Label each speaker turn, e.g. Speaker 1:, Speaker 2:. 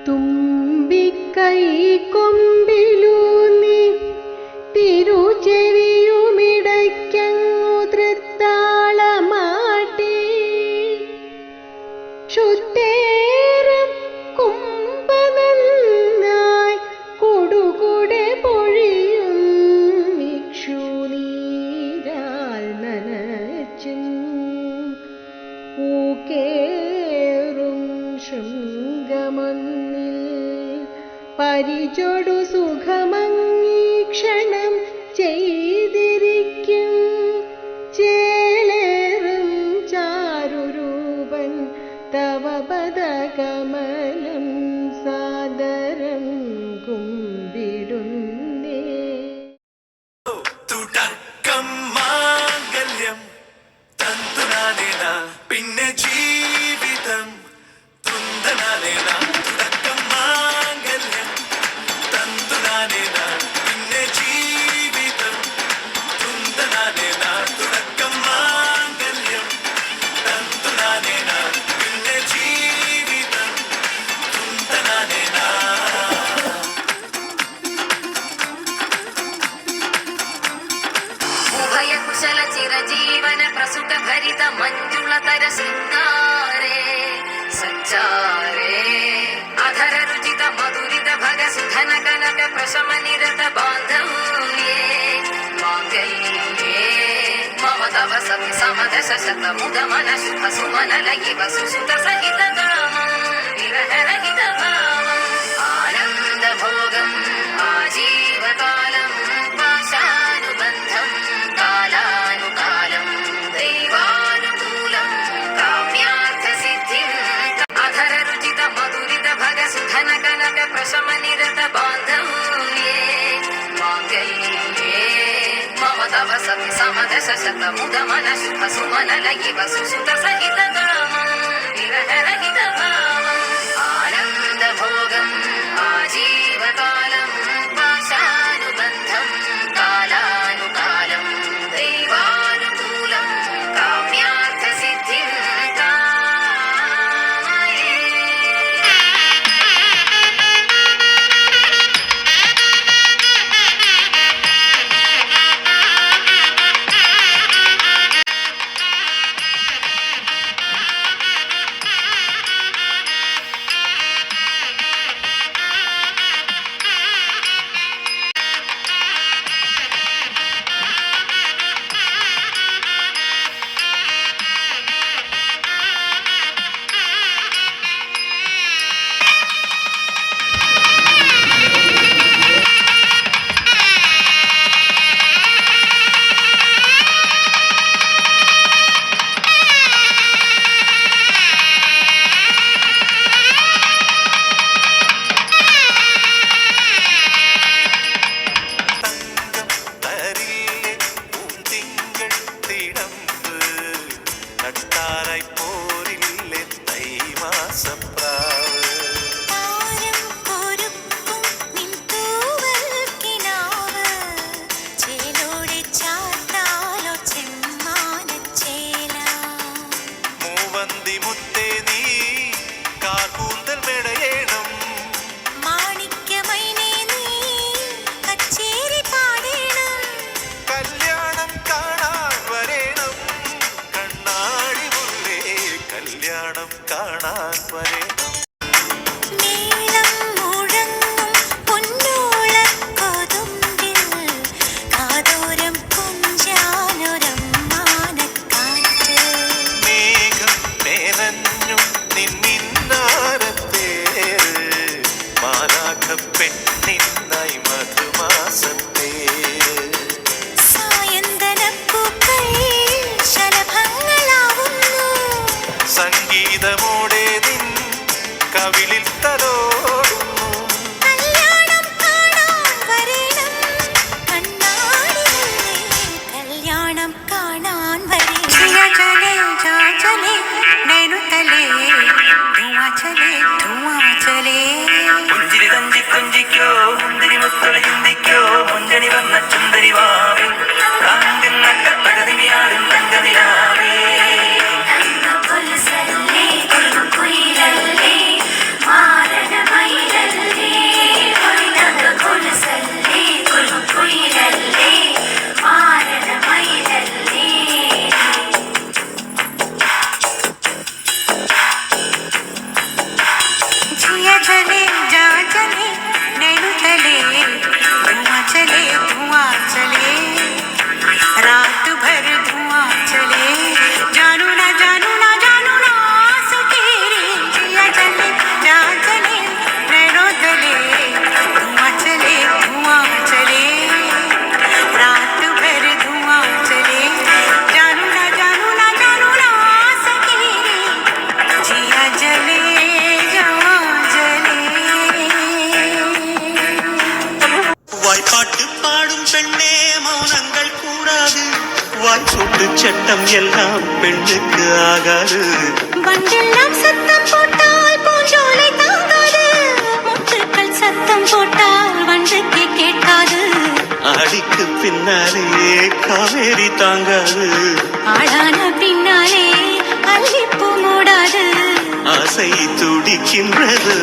Speaker 1: തുമ്പിക്കൈ കൊമ്പിലൂന്നി തിരുചെവിയുമിടയ്ക്കങ്ങു തൃത്താളമാട്ടി ശുദ്ധേരം കുംഭനന്നായി കൊടുകുടെ പൊഴിയും ഇക്ഷുനീരാൽ നനച്ചും ൂക്കേറും ശൃംഗമൊന്നിൽ പരിചൊടു സുഖമംഗീക്ഷണം ചെയ്തിരിക്കും ചേലേറും ചാരുരൂപൻ തവ പദകമലം സാദരം കുമ്പിടുന്നേ.
Speaker 2: പിന്നെ ജീവിതം തുന്തനാലേന തുടക്കം മാംഗല്യം തന്തുനാലേന പിന്നെ ജീവിതം തുന്തനാലേന തുടക്കം മാംഗല്യം തന്തുനാലേന പിന്നെ ജീവിതം തുന്തനാലേന.
Speaker 3: ഉഭയകുശല ചിരജീവന പ്രസുഖ ഭരിത മഞ്ജുളതര ശൃംഗാരേ സഞ്ചാരേ അധര രുചിത മധുരിത ഭഗ സുധന കനക പ്രശമ നിരത ബാന്ധവ്യേ മാംഗല്യേ മമ തവ സതി സമദശ ശത മുദ മന ശുഭ സുമന ലയിവ സുസുത സഹിത കാമം വിരഹരഹിത ഭാവം ആനന്ദ ഭോഗം ആജീവകാലം പാശാനുബന്ധം കാലാനുകാലം ദൈവാനുകൂലം കാമ്യാർത്ഥസിദ്ധിം അധര രുചിത മധുരിത ഭഗ സുധന കനക പ്രശമ നിരത ബാന്ധവ്യേ മാംഗല്യേ മമ തവ സതി സമദശ ശത മുദ മന ശുഭ സുമന ലയിവ സുസുത സഹിത കാമം വിരഹരഹിത ഭാവം ആനന്ദ ഭോഗം ആജീവകാലം പാശാനുബന്ധം കാലാനുകാലം ദൈവാനുകൂലം കാമ്യാർത്ഥസിദ്ധിം കാമയേ.
Speaker 2: നട്ടാറായി പോരില്ലേ തൈമാസപ്രാവ് മൂവന്തി മുത്തേ നീ കാർകൂന്തൽ മെടയേണം കല്യാണം കാണാൻ വരേണം കണ്ണാടി മുല്ലേ കല്യാണം കാണാൻ വരേണം. മേഘം നേരഞ്ഞു നിന്നിന്നാരത്തേര് മാലാഖ പെണ്ണിന്നായി മധുമാസത്തേര് സംഗീതമോടെ നിൻ കവിളിൽ തലോടുന്നു
Speaker 4: പുഞ്ചിരി തഞ്ചി കൊഞ്ചിക്കോ മുന്തിരി മുത്തള ചിന്തിക്കോ മുഞ്ചണി വന്ന ചുന്ദരി വാവേ തകതിമിയാടും തങ്കനിലാവേ
Speaker 3: മാരണമയ
Speaker 2: வாய் சூட்டு சட்டம் எல்லாம் பெண்ணுக்கு ஆகாது.
Speaker 5: வண்டெல்லாம் சத்தம் போட்டால் பூஞ்சோலை தாங்காது, முட்டுக்கள் சத்தம் போட்டால் வண்டுக்கு கேட்காது.
Speaker 2: அடிக்கு பின்னாலே காவேரி தாங்காது,
Speaker 5: ஆளான பின்னாலே அல்லிப்பூ மூடாது.
Speaker 2: ஆசை துடிக்கின்றது.